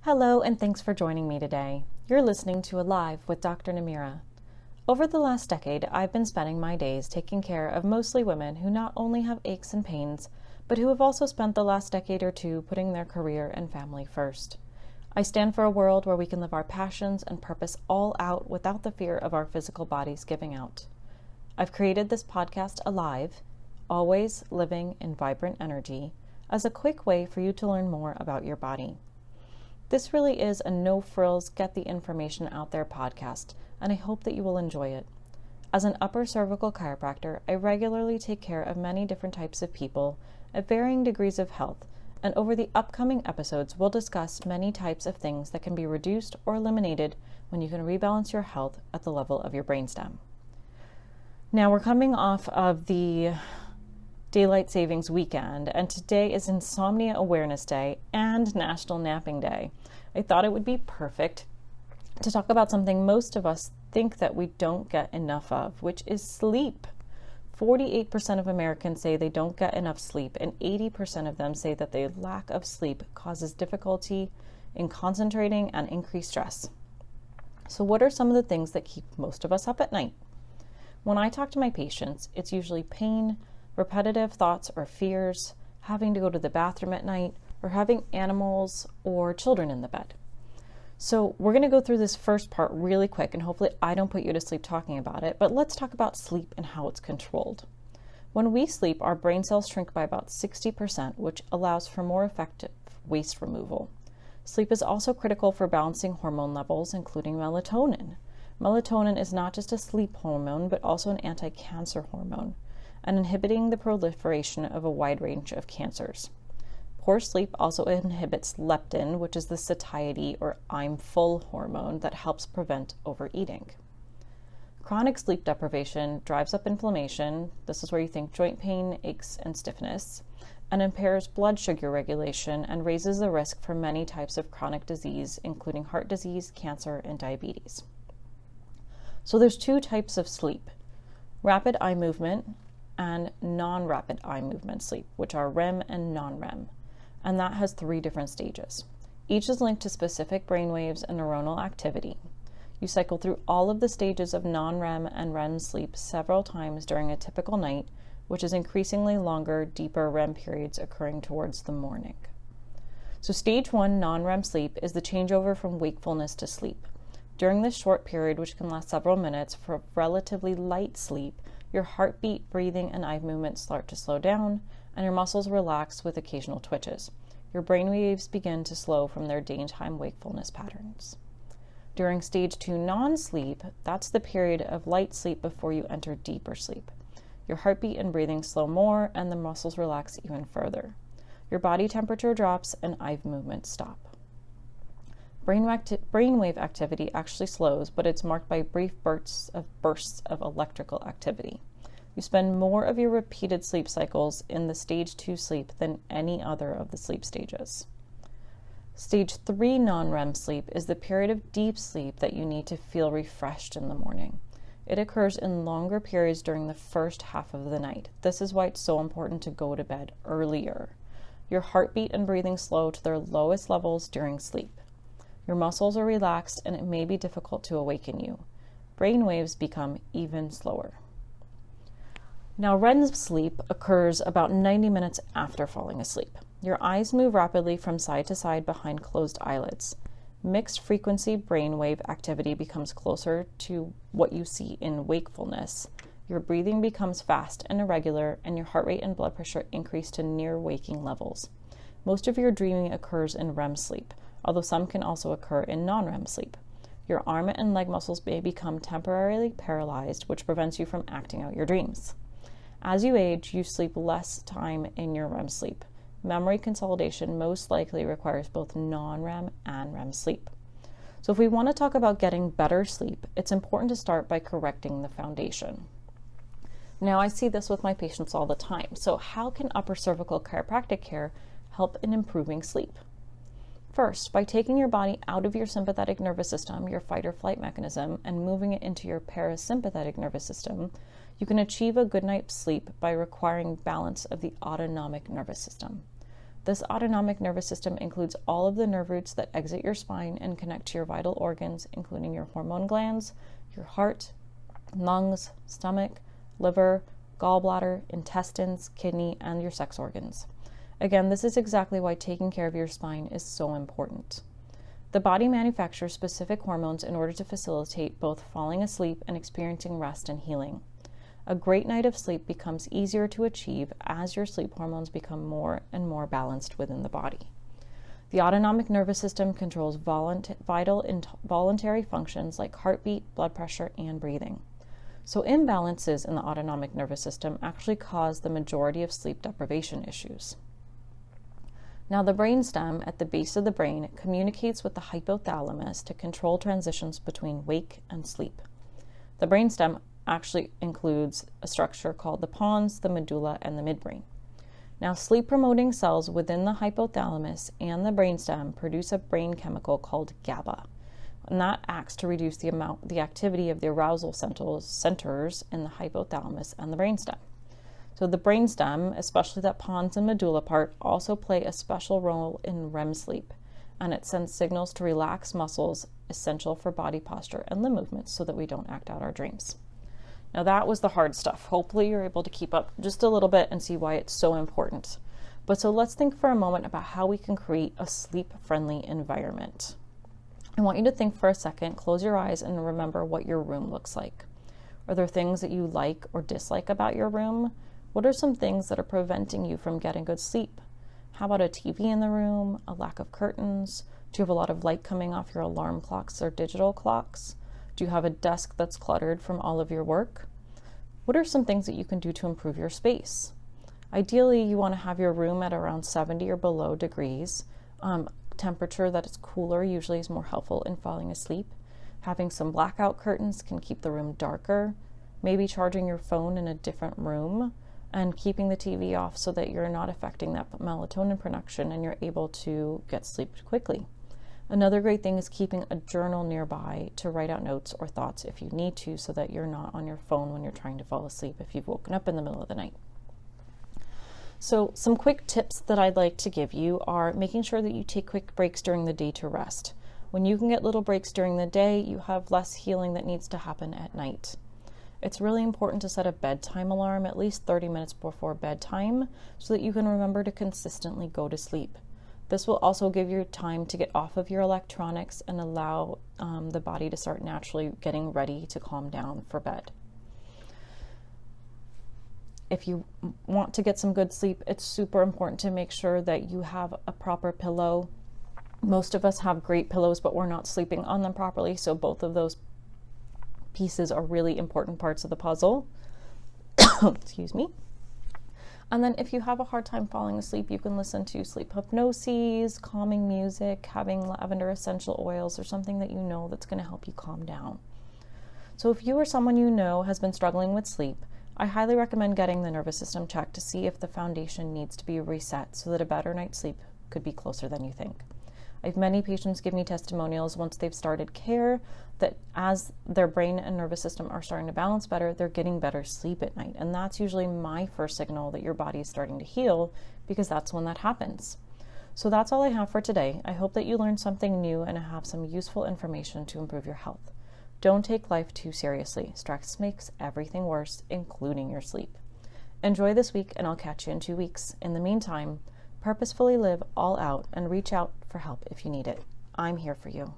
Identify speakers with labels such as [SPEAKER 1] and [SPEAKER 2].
[SPEAKER 1] Hello, and thanks for joining me today. You're listening to Alive with Dr. Nimira. Over the last decade, I've been spending my days taking care of mostly women who not only have aches and pains, but who have also spent the last decade or two putting their career and family first. I stand for a world where we can live our passions and purpose all out without the fear of our physical bodies giving out. I've created this podcast, Alive, always living in vibrant energy, as a quick way for you to learn more about your body. This really is a no frills, get the information out there podcast, and I hope that you will enjoy it. As an upper cervical chiropractor, I regularly take care of many different types of people at varying degrees of health, and over the upcoming episodes, we'll discuss many types of things that can be reduced or eliminated when you can rebalance your health at the level of your brainstem. Now, we're coming off of the Daylight Savings Weekend, and today is Insomnia Awareness Day and National Napping Day. I thought it would be perfect to talk about something most of us think that we don't get enough of, which is sleep. 48% of Americans say they don't get enough sleep, and 80% of them say that the lack of sleep causes difficulty in concentrating and increased stress. So what are some of the things that keep most of us up at night? When I talk to my patients, it's usually pain, repetitive thoughts or fears, having to go to the bathroom at night, or having animals or children in the bed. So we're going to go through this first part really quick, and hopefully I don't put you to sleep talking about it, but let's talk about sleep and how it's controlled. When we sleep, our brain cells shrink by about 60%, which allows for more effective waste removal. Sleep is also critical for balancing hormone levels, including melatonin. Melatonin is not just a sleep hormone, but also an anti-cancer hormone, and inhibiting the proliferation of a wide range of cancers. Poor sleep also inhibits leptin, which is the satiety or I'm full hormone that helps prevent overeating. Chronic sleep deprivation drives up inflammation. This is where you think joint pain, aches, and stiffness, and impairs blood sugar regulation and raises the risk for many types of chronic disease, including heart disease, cancer, and diabetes. So there's two types of sleep: rapid eye movement and non-rapid eye movement sleep, which are REM and non-REM, and that has 3 different stages. Each is linked to specific brainwaves and neuronal activity. You cycle through all of the stages of non-REM and REM sleep several times during a typical night, which is increasingly longer, deeper REM periods occurring towards the morning. So stage 1 non-REM sleep is the changeover from wakefulness to sleep. During this short period, which can last several minutes, for relatively light sleep, your heartbeat, breathing, and eye movements start to slow down, and your muscles relax with occasional twitches. Your brain waves begin to slow from their daytime wakefulness patterns. During stage 2 non-sleep, that's the period of light sleep before you enter deeper sleep. Your heartbeat and breathing slow more, and the muscles relax even further. Your body temperature drops, and eye movements stop. Brainwave activity actually slows, but it's marked by brief bursts of electrical activity. You spend more of your repeated sleep cycles in the stage 2 sleep than any other of the sleep stages. Stage 3 non-REM sleep is the period of deep sleep that you need to feel refreshed in the morning. It occurs in longer periods during the first half of the night. This is why it's so important to go to bed earlier. Your heartbeat and breathing slow to their lowest levels during sleep. Your muscles are relaxed, and it may be difficult to awaken you. Brain waves become even slower. Now, REM sleep occurs about 90 minutes after falling asleep. Your eyes move rapidly from side to side behind closed eyelids. Mixed frequency brainwave activity becomes closer to what you see in wakefulness. Your breathing becomes fast and irregular, and your heart rate and blood pressure increase to near waking levels. Most of your dreaming occurs in REM sleep, although some can also occur in non-REM sleep. Your arm and leg muscles may become temporarily paralyzed, which prevents you from acting out your dreams. As you age, you sleep less time in your REM sleep. Memory consolidation most likely requires both non-REM and REM sleep. So if we want to talk about getting better sleep, it's important to start by correcting the foundation. Now, I see this with my patients all the time. So how can upper cervical chiropractic care help in improving sleep? First, by taking your body out of your sympathetic nervous system, your fight or flight mechanism, and moving it into your parasympathetic nervous system, you can achieve a good night's sleep by requiring balance of the autonomic nervous system. This autonomic nervous system includes all of the nerve roots that exit your spine and connect to your vital organs, including your hormone glands, your heart, lungs, stomach, liver, gallbladder, intestines, kidney, and your sex organs. Again, this is exactly why taking care of your spine is so important. The body manufactures specific hormones in order to facilitate both falling asleep and experiencing rest and healing. A great night of sleep becomes easier to achieve as your sleep hormones become more and more balanced within the body. The autonomic nervous system controls vital involuntary functions like heartbeat, blood pressure, and breathing. So imbalances in the autonomic nervous system actually cause the majority of sleep deprivation issues. Now, the brainstem at the base of the brain communicates with the hypothalamus to control transitions between wake and sleep. The brainstem actually includes a structure called the pons, the medulla, and the midbrain. Now, sleep-promoting cells within the hypothalamus and the brainstem produce a brain chemical called GABA, and that acts to reduce the activity of the arousal centers in the hypothalamus and the brainstem. So the brainstem, especially that pons and medulla part, also play a special role in REM sleep, and it sends signals to relax muscles essential for body posture and limb movements so that we don't act out our dreams. Now that was the hard stuff. Hopefully you're able to keep up just a little bit and see why it's so important. But so let's think for a moment about how we can create a sleep-friendly environment. I want you to think for a second, close your eyes, and remember what your room looks like. Are there things that you like or dislike about your room? What are some things that are preventing you from getting good sleep? How about a TV in the room, a lack of curtains? Do you have a lot of light coming off your alarm clocks or digital clocks? Do you have a desk that's cluttered from all of your work? What are some things that you can do to improve your space? Ideally, you want to have your room at around 70 or below degrees. Temperature that is cooler usually is more helpful in falling asleep. Having some blackout curtains can keep the room darker. Maybe charging your phone in a different room and keeping the TV off so that you're not affecting that melatonin production and you're able to get sleep quickly. Another great thing is keeping a journal nearby to write out notes or thoughts if you need to, so that you're not on your phone when you're trying to fall asleep if you've woken up in the middle of the night. So some quick tips that I'd like to give you are making sure that you take quick breaks during the day to rest. When you can get little breaks during the day, you have less healing that needs to happen at night. It's really important to set a bedtime alarm at least 30 minutes before bedtime so that you can remember to consistently go to sleep. This will also give you time to get off of your electronics and allow the body to start naturally getting ready to calm down for bed. If you want to get some good sleep, it's super important to make sure that you have a proper pillow. Most of us have great pillows, but we're not sleeping on them properly, so both of those pieces are really important parts of the puzzle. Excuse me. And then if you have a hard time falling asleep, you can listen to sleep hypnoses, calming music, having lavender essential oils, or something that you know that's going to help you calm down. So if you or someone you know has been struggling with sleep, I highly recommend getting the nervous system checked to see if the foundation needs to be reset so that a better night's sleep could be closer than you think. I have many patients give me testimonials once they've started care that as their brain and nervous system are starting to balance better, they're getting better sleep at night. And that's usually my first signal that your body is starting to heal, because that's when that happens. So that's all I have for today. I hope that you learned something new and have some useful information to improve your health. Don't take life too seriously. Stress makes everything worse, including your sleep. Enjoy this week, and I'll catch you in 2 weeks. In the meantime, purposefully live all out and reach out for help if you need it. I'm here for you.